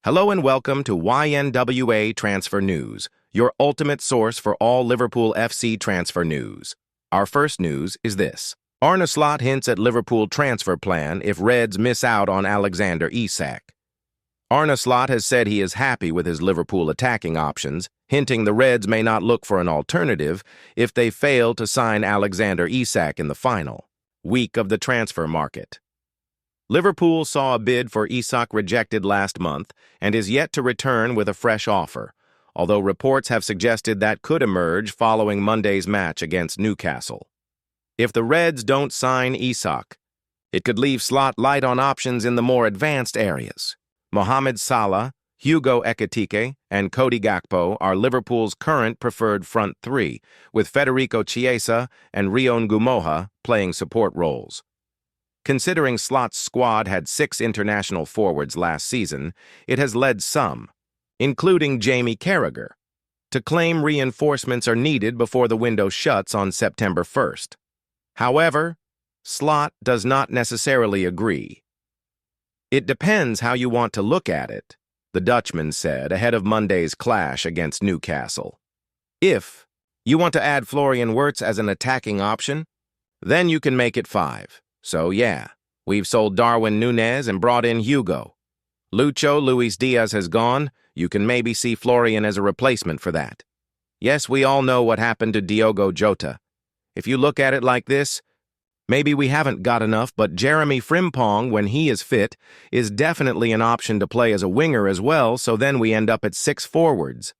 Hello and welcome to YNWA Transfer News, your ultimate source for all Liverpool FC transfer news. Our first news is this. Arne Slot hints at Liverpool transfer plan if Reds miss out on Alexander Isak. Arne Slot has said he is happy with his Liverpool attacking options, hinting the Reds may not look for an alternative if they fail to sign Alexander Isak in the final week of the transfer market. Liverpool saw a bid for Isak rejected last month and is yet to return with a fresh offer, although reports have suggested that could emerge following Monday's match against Newcastle. If the Reds don't sign Isak, it could leave Slot light on options in the more advanced areas. Mohamed Salah, Hugo Ekitike, and Cody Gakpo are Liverpool's current preferred front three, with Federico Chiesa and Rion Gumoha playing support roles. Considering Slot's squad had 6 international forwards last season, it has led some, including Jamie Carragher, to claim reinforcements are needed before the window shuts on September 1st. However, Slot does not necessarily agree. It depends how you want to look at it, the Dutchman said ahead of Monday's clash against Newcastle. If you want to add Florian Wirtz as an attacking option, then you can make it 5. So yeah, we've sold Darwin Núñez and brought in Hugo. Luis Diaz has gone. You can maybe see Florian as a replacement for that. Yes, we all know what happened to Diogo Jota. If you look at it like this, maybe we haven't got enough, but Jeremy Frimpong, when he is fit, is definitely an option to play as a winger as well, so then we end up at 6 forwards.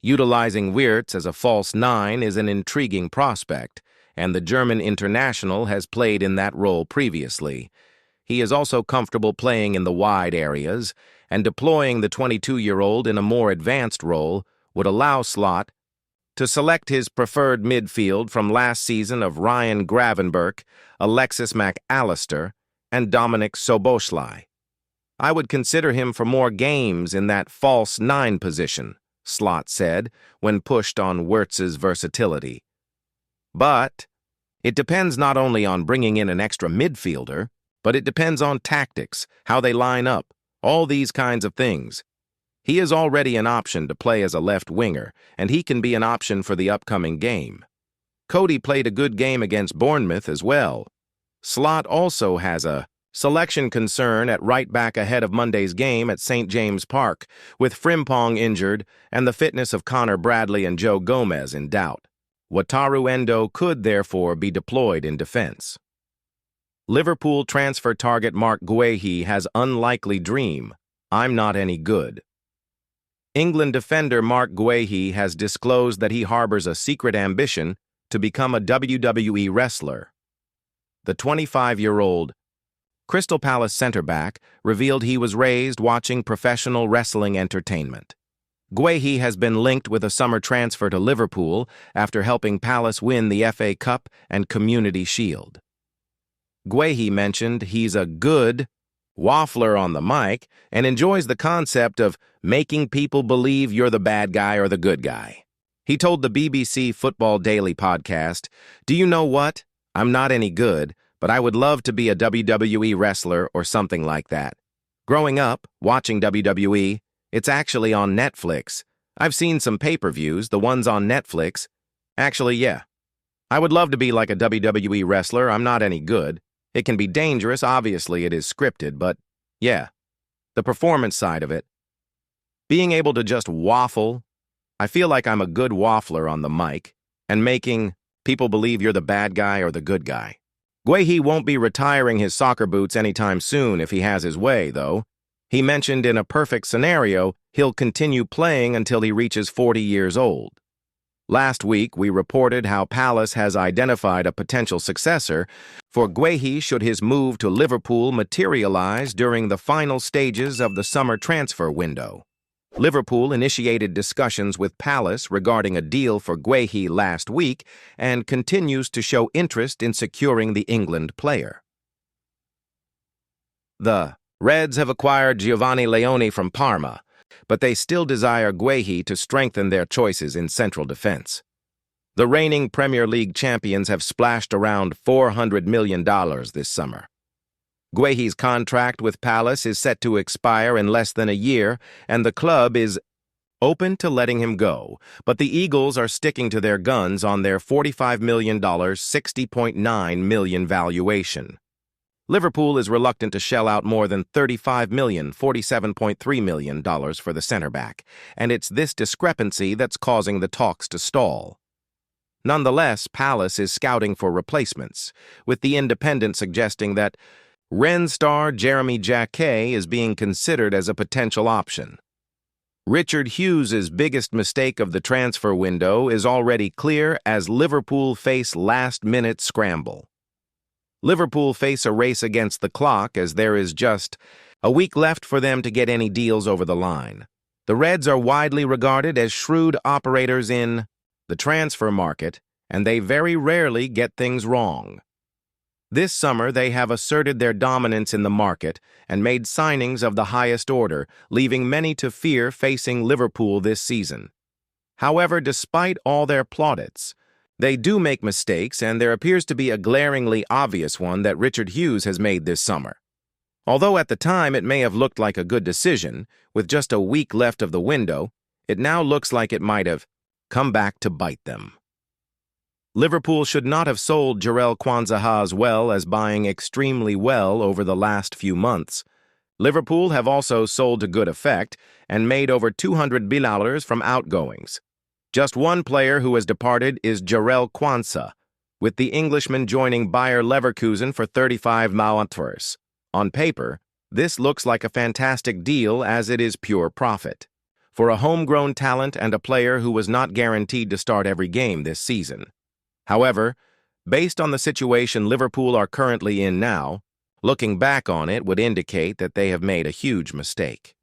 Utilizing Wirtz as a false 9 is an intriguing prospect, and the German international has played in that role previously. He is also comfortable playing in the wide areas, and deploying the 22-year-old in a more advanced role would allow Slot to select his preferred midfield from last season of Ryan Gravenberch, Alexis Mac Allister, and Dominic Szoboszlai. I would consider him for more games in that false 9 position, Slot said, when pushed on Wirtz's versatility. But it depends not only on bringing in an extra midfielder, but it depends on tactics, how they line up, all these kinds of things. He is already an option to play as a left winger, and he can be an option for the upcoming game. Cody played a good game against Bournemouth as well. Slot also has a selection concern at right back ahead of Monday's game at St. James Park, with Frimpong injured and the fitness of Connor Bradley and Joe Gomez in doubt. Wataru Endo could therefore be deployed in defense. Liverpool transfer target Marc Guehi has unlikely dream, "I'm not any good." England defender Marc Guehi has disclosed that he harbors a secret ambition to become a WWE wrestler. The 25-year-old Crystal Palace centre-back revealed he was raised watching professional wrestling entertainment. Guehi has been linked with a summer transfer to Liverpool after helping Palace win the FA Cup and Community Shield. Guehi mentioned he's a good waffler on the mic and enjoys the concept of making people believe you're the bad guy or the good guy. He told the BBC Football Daily podcast, "Do you know what? I'm not any good, but I would love to be a WWE wrestler or something like that. Growing up, watching WWE, it's actually on Netflix. I've seen some pay-per-views, the ones on Netflix. Actually, yeah. I would love to be like a WWE wrestler. I'm not any good. It can be dangerous, obviously it is scripted, but yeah, the performance side of it. Being able to just waffle, I feel like I'm a good waffler on the mic, and making people believe you're the bad guy or the good guy." Guehi won't be retiring his soccer boots anytime soon if he has his way, though. He mentioned in a perfect scenario, he'll continue playing until he reaches 40 years old. Last week, we reported how Palace has identified a potential successor for Guehi should his move to Liverpool materialize during the final stages of the summer transfer window. Liverpool initiated discussions with Palace regarding a deal for Guehi last week and continues to show interest in securing the England player. The Reds have acquired Giovanni Leone from Parma, but they still desire Guehi to strengthen their choices in central defense. The reigning Premier League champions have splashed around $400 million this summer. Guehi's contract with Palace is set to expire in less than a year, and the club is open to letting him go, but the Eagles are sticking to their guns on their $45 million, $60.9 million valuation. Liverpool is reluctant to shell out more than $35 million, $47.3 million for the center back, and it's this discrepancy that's causing the talks to stall. Nonetheless, Palace is scouting for replacements, with the Independent suggesting that Rennes star Jeremy Jacquet is being considered as a potential option. Richard Hughes' biggest mistake of the transfer window is already clear as Liverpool face last-minute scramble. Liverpool face a race against the clock as there is just a week left for them to get any deals over the line. The Reds are widely regarded as shrewd operators in the transfer market, and they very rarely get things wrong. This summer, they have asserted their dominance in the market and made signings of the highest order, leaving many to fear facing Liverpool this season. However, despite all their plaudits, they do make mistakes, and there appears to be a glaringly obvious one that Richard Hughes has made this summer. Although at the time it may have looked like a good decision, with just a week left of the window, it now looks like it might have come back to bite them. Liverpool should not have sold Jarell Quansah as well as buying extremely well over the last few months. Liverpool have also sold to good effect and made over $200 million from outgoings. Just one player who has departed is Jarell Quansah, with the Englishman joining Bayer Leverkusen for $35 million. On paper, this looks like a fantastic deal as it is pure profit for a homegrown talent and a player who was not guaranteed to start every game this season. However, based on the situation Liverpool are currently in now, looking back on it would indicate that they have made a huge mistake.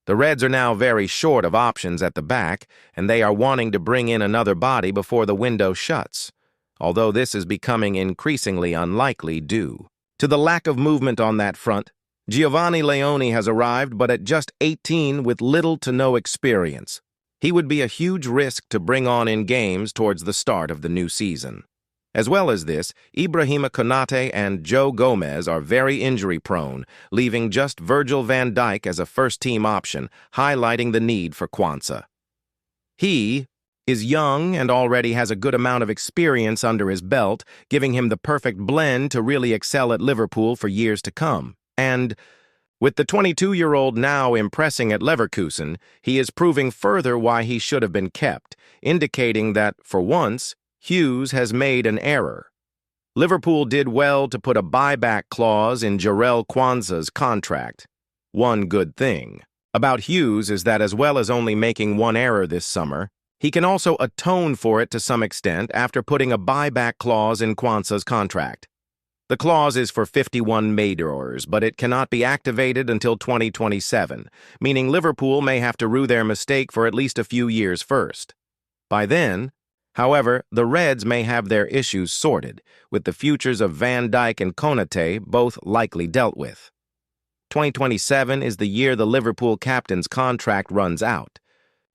The Reds are now very short of options at the back, and they are wanting to bring in another body before the window shuts, although this is becoming increasingly unlikely due to the lack of movement on that front. Giovanni Leone has arrived, but at just 18 with little to no experience. He would be a huge risk to bring on in games towards the start of the new season. As well as this, Ibrahima Konate and Joe Gomez are very injury-prone, leaving just Virgil van Dijk as a first-team option, highlighting the need for Quansah. He is young and already has a good amount of experience under his belt, giving him the perfect blend to really excel at Liverpool for years to come. And with the 22-year-old now impressing at Leverkusen, he is proving further why he should have been kept, indicating that, for once, Hughes has made an error. Liverpool did well to put a buyback clause in Jarell Quansah's contract. One good thing about Hughes is that as well as only making one error this summer, he can also atone for it to some extent after putting a buyback clause in Quansah's contract. The clause is for 51 majors, but it cannot be activated until 2027, meaning Liverpool may have to rue their mistake for at least a few years first. By then, however, the Reds may have their issues sorted, with the futures of Van Dijk and Konate both likely dealt with. 2027 is the year the Liverpool captain's contract runs out.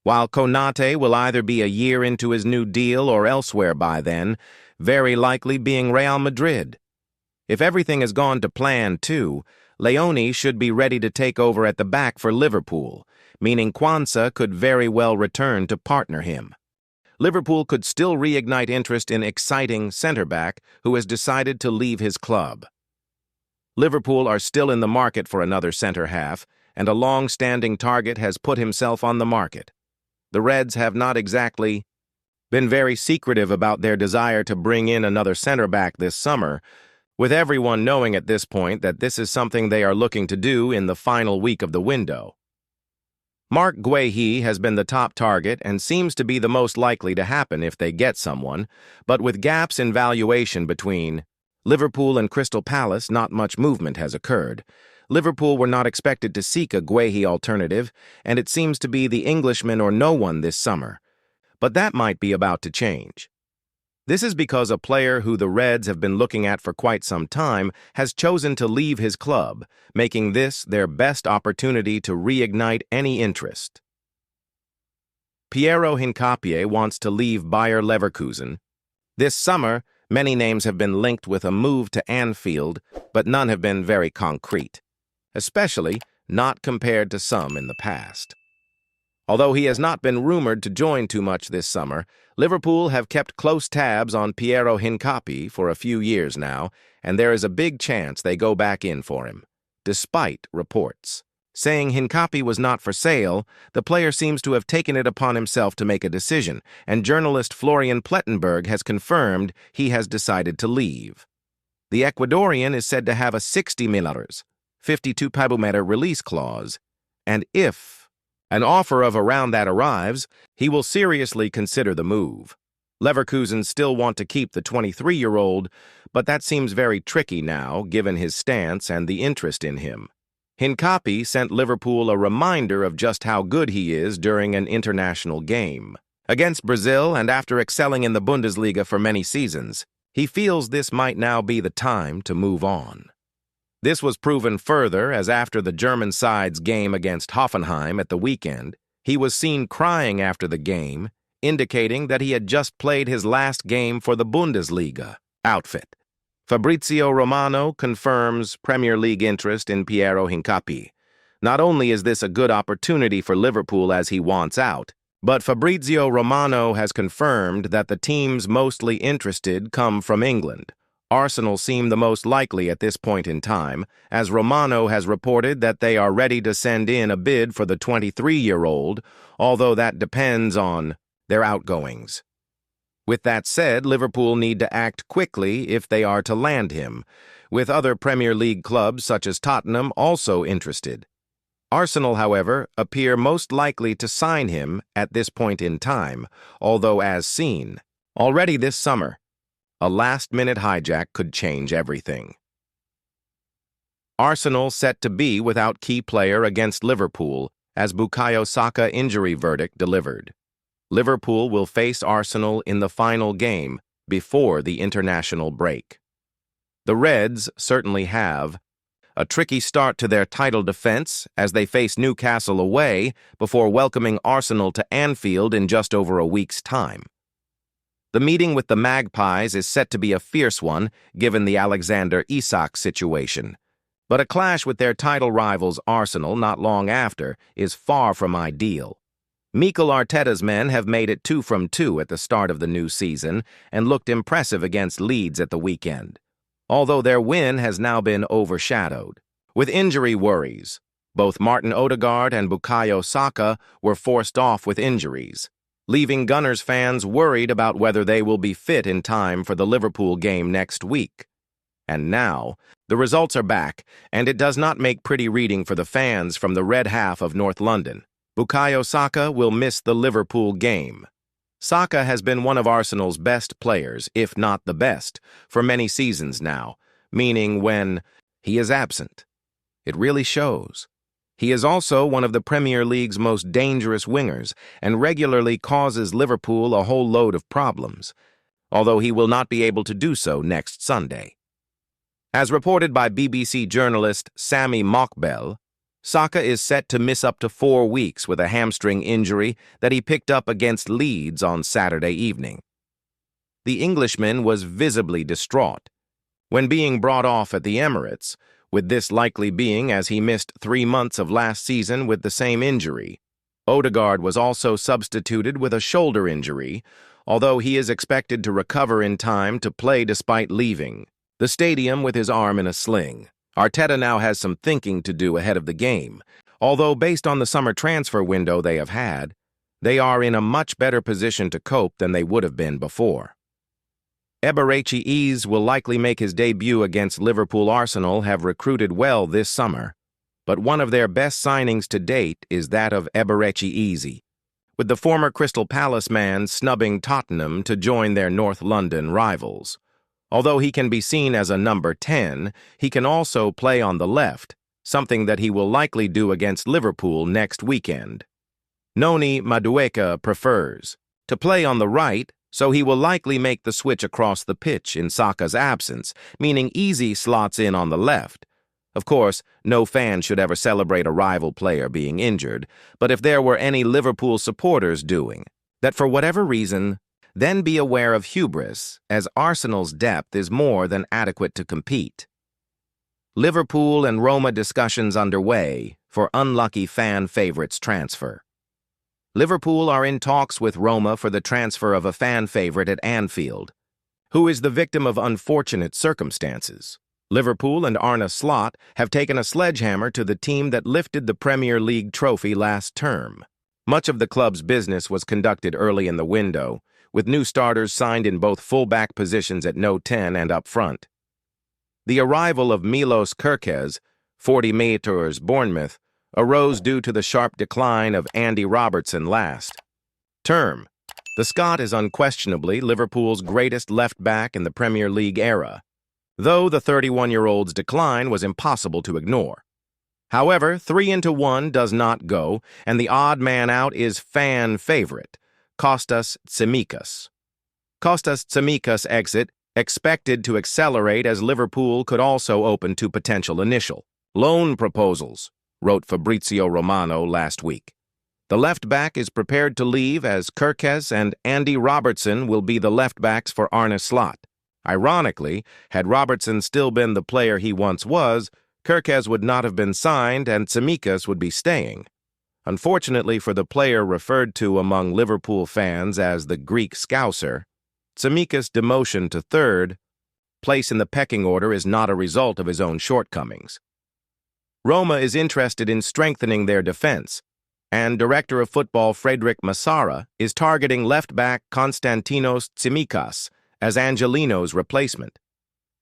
While Konate will either be a year into his new deal or elsewhere by then, very likely being Real Madrid. If everything has gone to plan, too, Leone should be ready to take over at the back for Liverpool, meaning Quansah could very well return to partner him. Liverpool could still reignite interest in exciting centre-back who has decided to leave his club. Liverpool are still in the market for another centre-half, and a long-standing target has put himself on the market. The Reds have not exactly been very secretive about their desire to bring in another centre-back this summer, with everyone knowing at this point that this is something they are looking to do in the final week of the window. Marc Guehi has been the top target and seems to be the most likely to happen if they get someone, but with gaps in valuation between Liverpool and Crystal Palace, not much movement has occurred. Liverpool were not expected to seek a Guehi alternative, and it seems to be the Englishman or no one this summer. But that might be about to change. This is because a player who the Reds have been looking at for quite some time has chosen to leave his club, making this their best opportunity to reignite any interest. Piero Hincapie wants to leave Bayer Leverkusen. This summer, Many names have been linked with a move to Anfield, but none have been very concrete, especially not compared to some in the past. Although he has not been rumored to join too much this summer, Liverpool have kept close tabs on Piero Hincapie for a few years now, and there is a big chance they go back in for him, despite reports. Saying Hincapie was not for sale, the player seems to have taken it upon himself to make a decision, and journalist Florian Plettenberg has confirmed he has decided to leave. The Ecuadorian is said to have a 60 million, 52 pabumeter release clause, and if an offer of around that arrives, he will seriously consider the move. Leverkusen still want to keep the 23-year-old, but that seems very tricky now, given his stance and the interest in him. Hincapie sent Liverpool a reminder of just how good he is during an international game. Against Brazil and after excelling in the Bundesliga for many seasons, he feels this might now be the time to move on. This was proven further as after the German side's game against Hoffenheim at the weekend, he was seen crying after the game, indicating that he had just played his last game for the Bundesliga outfit. Fabrizio Romano confirms Premier League interest in Piero Hincapie. Not only is this a good opportunity for Liverpool as he wants out, but Fabrizio Romano has confirmed that the teams mostly interested come from England. Arsenal seem the most likely at this point in time, as Romano has reported that they are ready to send in a bid for the 23-year-old, although that depends on their outgoings. With that said, Liverpool need to act quickly if they are to land him, with other Premier League clubs such as Tottenham also interested. Arsenal, however, appear most likely to sign him at this point in time, although as seen, already this summer, a last-minute hijack could change everything. Arsenal set to be without key player against Liverpool as Bukayo Saka injury verdict delivered. Liverpool will face Arsenal in the final game before the international break. The Reds certainly have a tricky start to their title defense as they face Newcastle away before welcoming Arsenal to Anfield in just over a week's time. The meeting with the Magpies is set to be a fierce one given the Alexander Isak situation, but a clash with their title rivals Arsenal not long after is far from ideal. Mikel Arteta's men have made it 2 from 2 at the start of the new season and looked impressive against Leeds at the weekend, although their win has now been overshadowed. With injury worries, both Martin Odegaard and Bukayo Saka were forced off with injuries, leaving Gunners fans worried about whether they will be fit in time for the Liverpool game next week. And now, the results are back, and it does not make pretty reading for the fans from the red half of North London. Bukayo Saka will miss the Liverpool game. Saka has been one of Arsenal's best players, if not the best, for many seasons now, meaning when he is absent. It really shows. He is also one of the Premier League's most dangerous wingers and regularly causes Liverpool a whole load of problems, although he will not be able to do so next Sunday. As reported by BBC journalist Sami Mokbel, Saka is set to miss up to 4 weeks with a hamstring injury that he picked up against Leeds on Saturday evening. The Englishman was visibly distraught when being brought off at the Emirates, with this likely being as he missed 3 months of last season with the same injury. Odegaard was also substituted with a shoulder injury, although he is expected to recover in time to play despite leaving the stadium with his arm in a sling. Arteta now has some thinking to do ahead of the game, although based on the summer transfer window they have had, they are in a much better position to cope than they would have been before. Eberechi Eze will likely make his debut against Liverpool. Arsenal have recruited well this summer, but one of their best signings to date is that of Eberechi Eze, with the former Crystal Palace man snubbing Tottenham to join their North London rivals. Although he can be seen as a number 10, he can also play on the left, something that he will likely do against Liverpool next weekend. Noni Madueke prefers to play on the right, so he will likely make the switch across the pitch in Saka's absence, meaning Eze slots in on the left. Of course, no fan should ever celebrate a rival player being injured, but if there were any Liverpool supporters doing that for whatever reason, Then be aware of hubris, as Arsenal's depth is more than adequate to compete. Liverpool and Roma discussions underway for unlucky fan favorites transfer. Liverpool are in talks with Roma for the transfer of a fan favorite at Anfield, who is the victim of unfortunate circumstances. Liverpool and Arne Slot have taken a sledgehammer to the team that lifted the Premier League trophy last term. Much of the club's business was conducted early in the window, with new starters signed in both full-back positions at No 10 and up front. The arrival of Milos Kerkez, 40 meters Bournemouth, arose due to the sharp decline of Andy Robertson last term. The Scot is unquestionably Liverpool's greatest left-back in the Premier League era, though the 31-year-old's decline was impossible to ignore. However, 3-1 does not go, and the odd man out is fan favorite, Kostas Tsimikas. Kostas Tsimikas' exit expected to accelerate as Liverpool could also open to potential initial loan proposals, wrote Fabrizio Romano last week. The left-back is prepared to leave as Kerkez and Andy Robertson will be the left-backs for Arne Slot. Ironically, had Robertson still been the player he once was, Kerkez would not have been signed and Tsimikas would be staying. Unfortunately for the player referred to among Liverpool fans as the Greek Scouser, Tsimikas' demotion to third place in the pecking order is not a result of his own shortcomings. Roma is interested in strengthening their defense, and Director of Football Frederic Massara is targeting left-back Konstantinos Tsimikas as Angelino's replacement.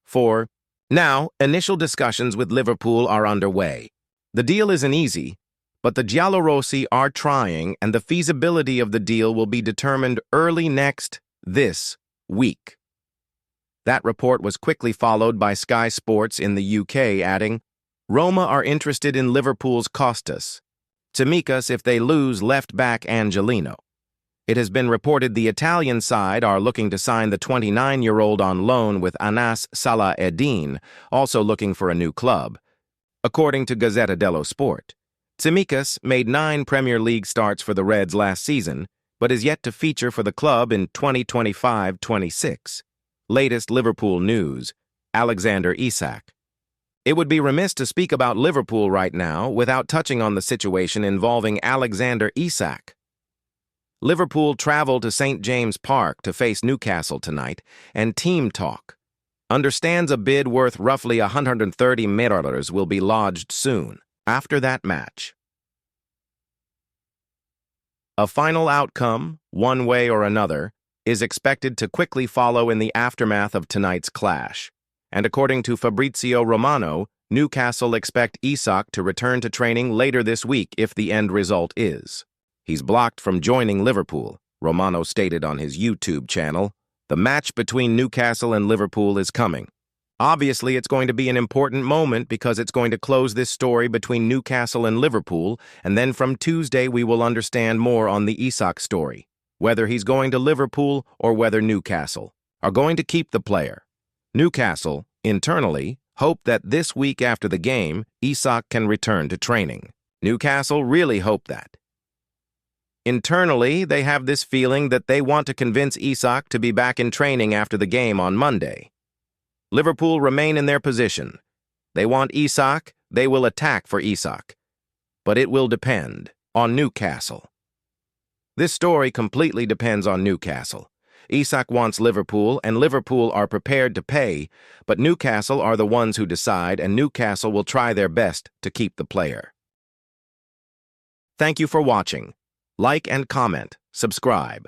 For now, initial discussions with Liverpool are underway. The deal isn't easy, but the Giallorossi are trying, and the feasibility of the deal will be determined early this week. That report was quickly followed by Sky Sports in the UK, adding, Roma are interested in Liverpool's Kostas Tsimikas if they lose left-back Angelino. It has been reported the Italian side are looking to sign the 29-year-old on loan with Anas Salah Eddin, also looking for a new club. According to Gazzetta dello Sport, Tsimikas made 9 Premier League starts for the Reds last season, but is yet to feature for the club in 2025-26. Latest Liverpool news, Alexander Isak. It would be remiss to speak about Liverpool right now without touching on the situation involving Alexander Isak. Liverpool travel to St. James Park to face Newcastle tonight, and team talk understands a bid worth roughly $130 million will be lodged soon after that match. A final outcome, one way or another, is expected to quickly follow in the aftermath of tonight's clash. And according to Fabrizio Romano, Newcastle expect Isak to return to training later this week if the end result is. He's blocked from joining Liverpool, Romano stated on his YouTube channel. The match between Newcastle and Liverpool is coming. Obviously, it's going to be an important moment because it's going to close this story between Newcastle and Liverpool, and then from Tuesday we will understand more on the Isak story, whether he's going to Liverpool or whether Newcastle are going to keep the player. Newcastle, internally, hope that this week after the game, Isak can return to training. Newcastle really hope that. Internally, they have this feeling that they want to convince Isak to be back in training after the game on Monday. Liverpool remain in their position. They want Isak, they will attack for Isak. But it will depend on Newcastle. This story completely depends on Newcastle. Isak wants Liverpool, and Liverpool are prepared to pay, but Newcastle are the ones who decide, and Newcastle will try their best to keep the player. Thank you for watching. Like and comment, subscribe.